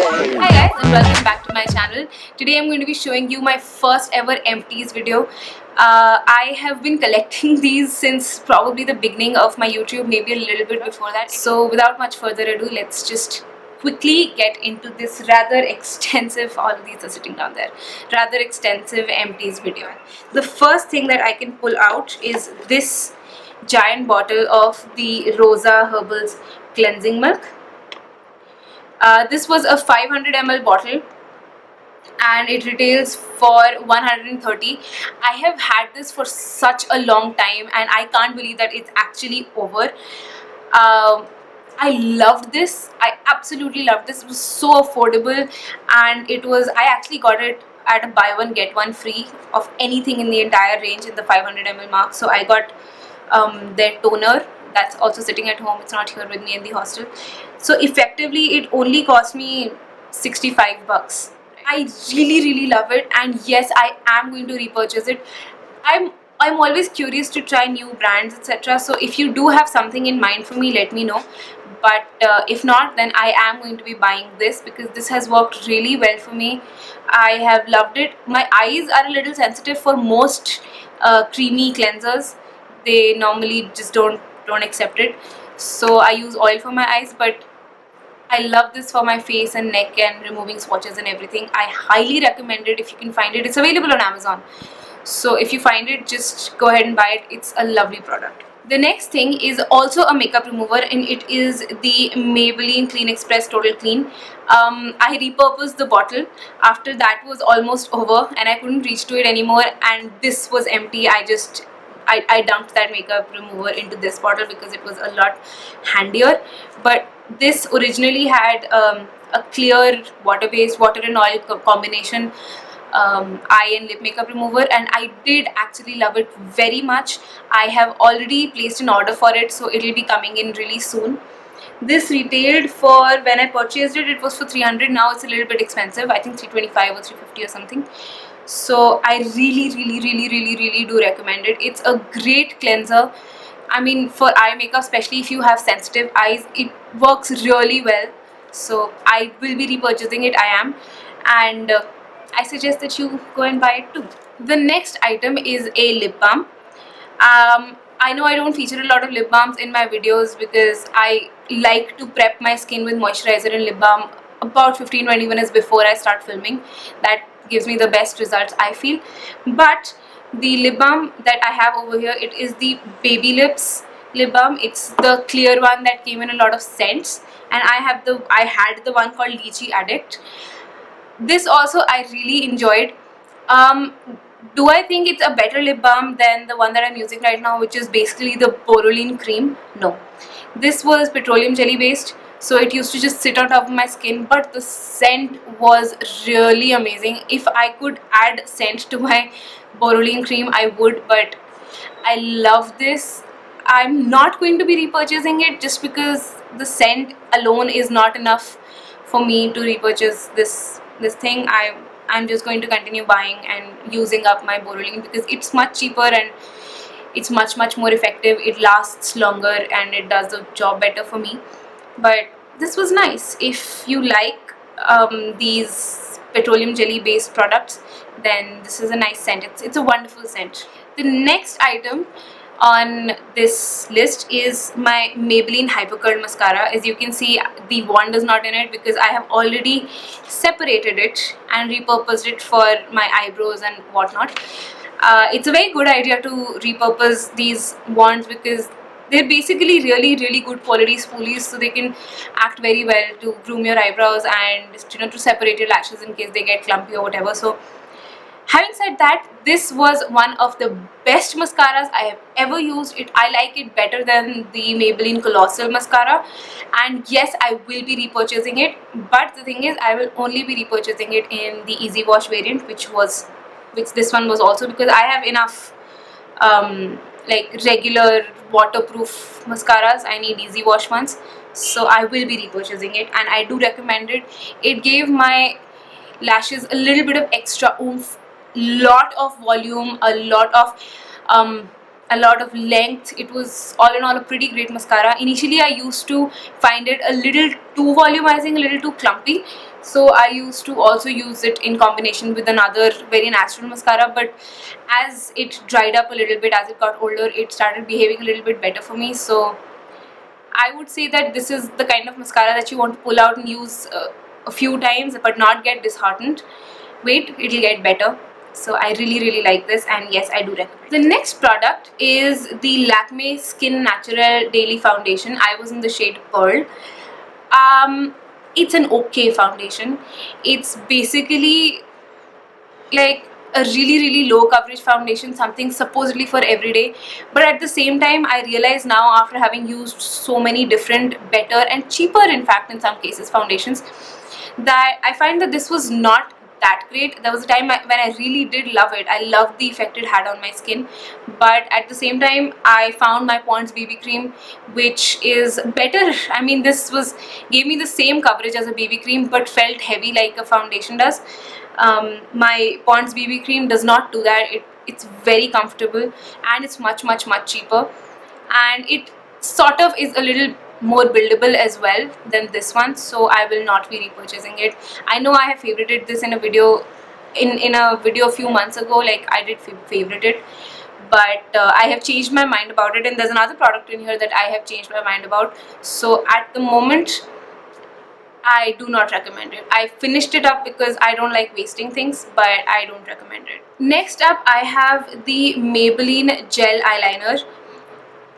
Hi guys and welcome back to my channel. Today I'm going to be showing you my first ever empties video. I have been collecting these since probably the beginning of my YouTube, maybe a little bit before that. So without much further ado, let's just quickly get into this rather extensive, all of these are sitting down there, rather extensive empties video. The first thing that I can pull out is this giant bottle of the Rosa Herbals cleansing milk. This was a 500 ml bottle and it retails for 130. I have had this for such a long time and I can't believe that it's actually over. I loved this. I absolutely loved this. It was so affordable and I actually got it at a buy one get one free of anything in the entire range in the 500 ml mark. So I got their toner that's also sitting at home. It's not here with me in the hostel. So effectively it only cost me 65 bucks. I really love it, and yes, I am going to repurchase it. I'm always curious to try new brands, etc. So if you do have something in mind for me, let me know. But if not, then I am going to be buying this because this has worked really well for me. I have loved it. My eyes are a little sensitive for most creamy cleansers. They normally just don't accept it. So I use oil for my eyes, but I love this for my face and neck and removing swatches and everything. I highly recommend it if you can find it. It's available on Amazon. So if you find it, just go ahead and buy it. It's a lovely product. The next thing is also a makeup remover, and it is the Maybelline Clean Express Total Clean. I repurposed the bottle after that was almost over and I couldn't reach to it anymore, and this was empty. I dumped that makeup remover into this bottle because it was a lot handier. But this originally had a clear water-based, water and oil combination eye and lip makeup remover, and I did actually love it very much. I have already placed an order for it, so it will be coming in really soon. This retailed for, when I purchased it, it was for 300. Now it's a little bit expensive. I think 325 or 350 or something. So I really do recommend it. It's a great cleanser. I mean, for eye makeup, especially if you have sensitive eyes, it works really well. So I will be repurchasing it. I am, and I suggest that you go and buy it too. The next item is a lip balm. I know I don't feature a lot of lip balms in my videos because I like to prep my skin with moisturizer and lip balm about 15-20 minutes before I start filming. That gives me the best results, I feel. But the lip balm that I have over here, it is the Baby Lips lip balm. It's the clear one that came in a lot of scents, and I had the one called Lychee Addict. This also I really enjoyed. Do I think it's a better lip balm than the one that I'm using right now, which is basically the Borolene cream? No. This was petroleum jelly based, so it used to just sit on top of my skin, but the scent was really amazing. If I could add scent to my Borolene cream, I would, but I love this. I'm not going to be repurchasing it just because the scent alone is not enough for me to repurchase this thing. I'm just going to continue buying and using up my Borolene because it's much cheaper and it's much more effective. It lasts longer and it does the job better for me. But this was nice. If you like these petroleum jelly based products, then this is a nice scent. It's a wonderful scent. The next item on this list is my Maybelline Hyper Curl Mascara. As you can see, the wand is not in it because I have already separated it and repurposed it for my eyebrows and whatnot. It's a very good idea to repurpose these wands because they're basically really good quality spoolies, so they can act very well to groom your eyebrows and to separate your lashes in case they get clumpy or whatever. So having said that, this was one of the best mascaras I have ever used. I like it better than the Maybelline Colossal Mascara, and yes, I will be repurchasing it. But the thing is, I will only be repurchasing it in the Easy Wash variant, which this one was also, because I have enough like regular waterproof mascaras. I need Easy Wash ones, so I will be repurchasing it, and I do recommend it. It gave my lashes a little bit of extra oomph, lot of volume, a lot of length. It was all in all a pretty great mascara. Initially I used to find it a little too volumizing, a little too clumpy, So I used to also use it in combination with another very natural mascara, but as it dried up a little bit, as it got older, it started behaving a little bit better for me. So I would say that this is the kind of mascara that you want to pull out and use a few times but not get disheartened. Wait, it'll get better. So I really like this, and yes, I do recommend. The next product is the Lakme Skin Natural Daily Foundation. I was in the shade Pearl. It's an okay foundation. It's basically like a really low coverage foundation, something supposedly for everyday, but at the same time I realize now, after having used so many different better and cheaper, in fact in some cases, foundations, that I find that this was not that great. There was a time when I really did love it. I loved the effect it had on my skin, but at the same time I found my Pond's BB cream, which is better. I mean, this gave me the same coverage as a BB cream but felt heavy like a foundation does. My Pond's BB cream does not do that. It's very comfortable, and it's much cheaper, and it sort of is a little more buildable as well than this one, so I will not be repurchasing it. I know I have favorited this in a video a few months ago, like I did favorite it, but I have changed my mind about it, and there's another product in here that I have changed my mind about. So at the moment I do not recommend it. I finished it up because I don't like wasting things, but I don't recommend it. Next up, I have the Maybelline Gel Eyeliner.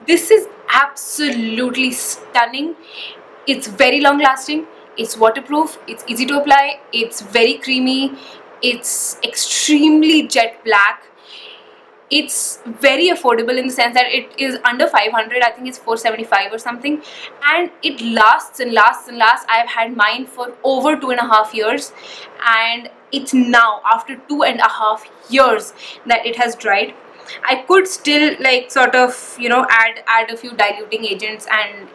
This is absolutely stunning. It's very long lasting, it's waterproof, it's easy to apply, it's very creamy, it's extremely jet black. It's very affordable in the sense that it is under 500. I think it's 475 or something, and it lasts and lasts and lasts. I've had mine for over 2.5 years, and it's now after 2.5 years that it has dried. I could still like sort of, you know, add a few diluting agents and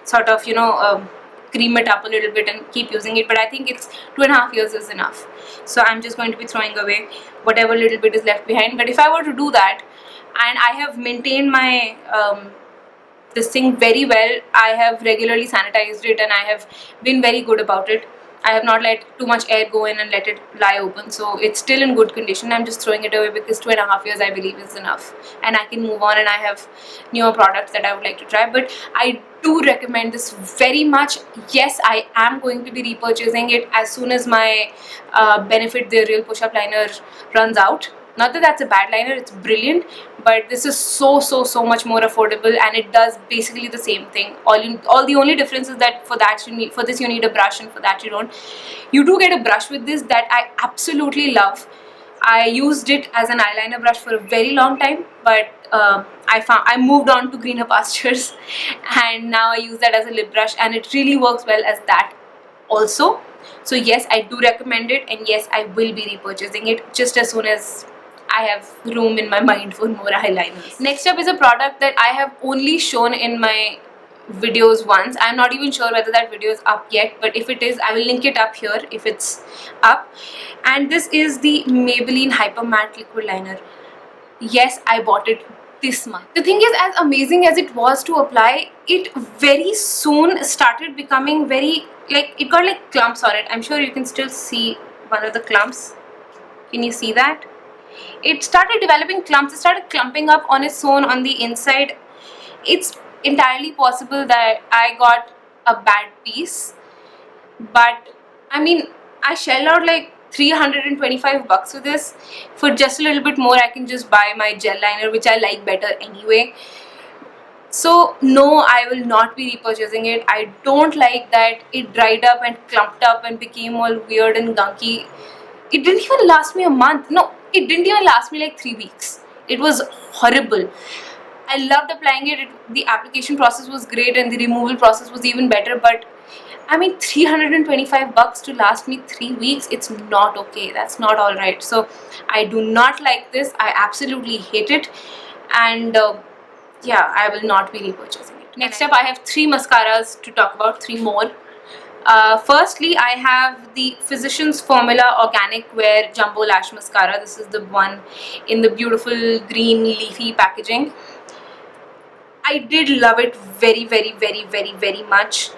sort of, you know, cream it up a little bit and keep using it, but I think it's 2.5 years is enough. So I'm just going to be throwing away whatever little bit is left behind. But if I were to do that, and I have maintained my this thing very well, I have regularly sanitized it, and I have been very good about it. I have not let too much air go in and let it lie open, so it's still in good condition. I'm just throwing it away because 2.5 years I believe is enough, and I can move on, and I have newer products that I would like to try. But I do recommend this very much. Yes, I am going to be repurchasing it as soon as my Benefit the Real Push-Up Liner runs out. Not that that's a bad liner, it's brilliant, but this is so much more affordable, and it does basically the same thing. All the only difference is that for this you need a brush, and for that you don't. You do get a brush with this that I absolutely love. I used it as an eyeliner brush for a very long time, but I moved on to greener pastures, and now I use that as a lip brush, and it really works well as that also. So yes, I do recommend it, and yes, I will be repurchasing it just as soon as I have room in my mind for more eyeliners. Next up is a product that I have only shown in my videos once. I'm not even sure whether that video is up yet, but if it is, I will link it up here if it's up. And this is the Maybelline Hyper Matte Liquid Liner. Yes, I bought it this month. The thing is, as amazing as it was to apply, it very soon started becoming very, like, it got like clumps on it. I'm sure you can still see one of the clumps. Can you see that? It started developing clumps. It started clumping up on its own on the inside. It's entirely possible that I got a bad piece, but I mean, I shelled out like 325 bucks for this. For just a little bit more, I can just buy my gel liner, which I like better anyway. So no, I will not be repurchasing it. I don't like that it dried up and clumped up and became all weird and gunky. It didn't even last me a month. No, it didn't even last me like 3 weeks. It was horrible. I loved applying it. The application process was great, and the removal process was even better, but I mean, 325 bucks to last me 3 weeks, it's not okay. That's not alright. So I do not like this. I absolutely hate it, and yeah, I will not be repurchasing it. Next up, I have 3 mascaras to talk about, 3 more. Firstly, I have the Physicians Formula Organic Wear Jumbo Lash Mascara. This is the one in the beautiful green leafy packaging. I did love it very much.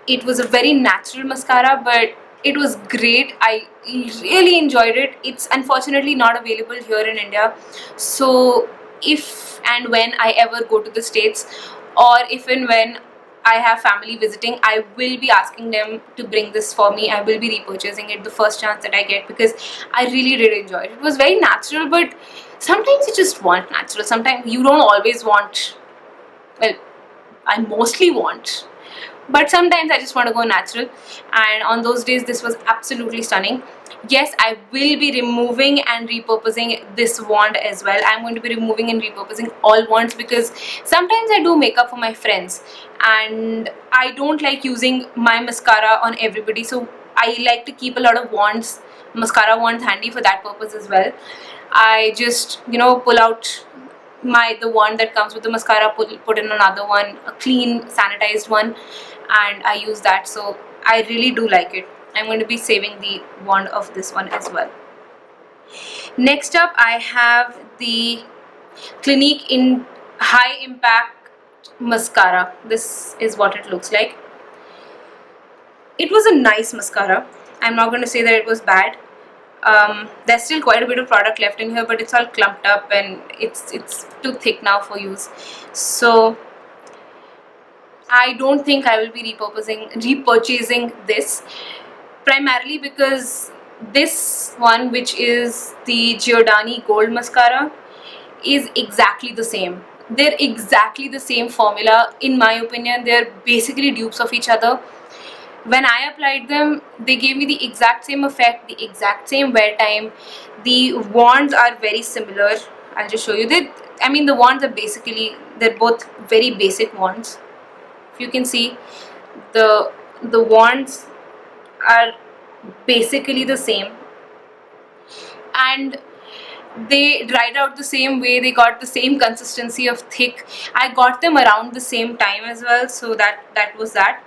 It was a very natural mascara, but It was great. I really enjoyed it. It's unfortunately not available here in India. So if and when I ever go to the States, or if and when I have family visiting, I will be asking them to bring this for me. I will be repurchasing it the first chance that I get, because I really did enjoy it. It was very natural, but sometimes you just want natural. Sometimes you don't always want, well, I mostly want, but sometimes I just want to go natural, and on those days this was absolutely stunning. Yes, I will be removing and repurposing this wand as well. I'm going to be removing and repurposing all wands, because sometimes I do makeup for my friends and I don't like using my mascara on everybody, so I like to keep a lot of wands, mascara wands, handy for that purpose as well. I just, you know, pull out the wand that comes with the mascara, put in another one, a clean sanitized one, and I use that. So I really do like it. I'm going to be saving the wand of this one as well. Next up, I have the Clinique in High Impact Mascara. This is what it looks like. It was a nice mascara. I'm not going to say that it was bad. There's still quite a bit of product left in here, but it's all clumped up and it's too thick now for use. So I don't think I will be repurchasing this, primarily because this one, which is the Giordani Gold Mascara, is exactly the same. They're exactly the same formula. In my opinion, they're basically dupes of each other. When I applied them, they gave me the exact same effect, the exact same wear time. The wands are very similar. I'll just show you. The wands are basically, they're both very basic wands. If you can see, the wands are basically the same, and they dried out the same way. They got the same consistency of thick. I got them around the same time as well, so that was that.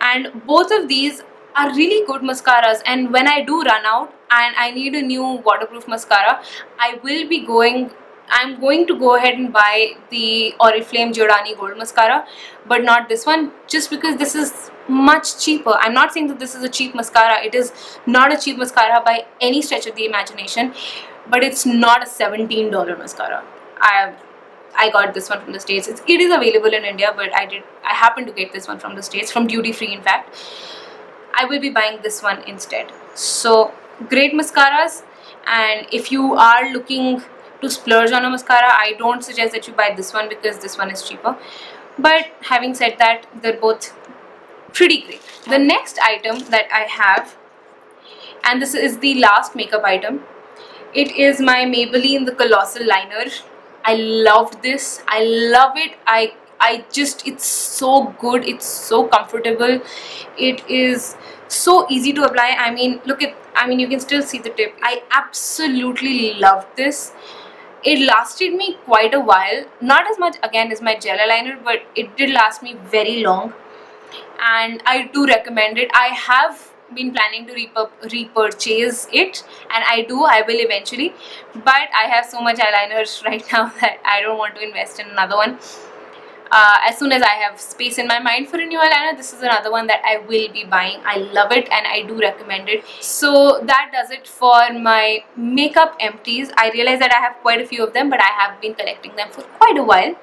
And both of these are really good mascaras, and when I do run out and I need a new waterproof mascara, I'm going to go ahead and buy the Oriflame Giordani Gold Mascara, but not this one, just because this is much cheaper. I'm not saying that this is a cheap mascara. It is not a cheap mascara by any stretch of the imagination, but it's not a $17 mascara. I got this one from the States. It is available in India, but I happened to get this one from the States, from duty free in fact. I will be buying this one instead. So great mascaras, and if you are looking to splurge on a mascara, I don't suggest that you buy this one, because this one is cheaper. But having said that, they're both pretty great. The next item that I have, and this is the last makeup item, it is my Maybelline the Colossal Liner. I loved this. I love it. It's so good. It's so comfortable. It is so easy to apply. You can still see the tip. I absolutely loved this. It lasted me quite a while. Not as much again as my gel eyeliner, but it did last me very long. And I do recommend it. I have been planning to repurchase it, and I will eventually, but I have so much eyeliners right now that I don't want to invest in another one. As soon as I have space in my mind for a new eyeliner, this is another one that I will be buying. I love it and I do recommend it. So that does it for my makeup empties. I realize that I have quite a few of them, but I have been collecting them for quite a while.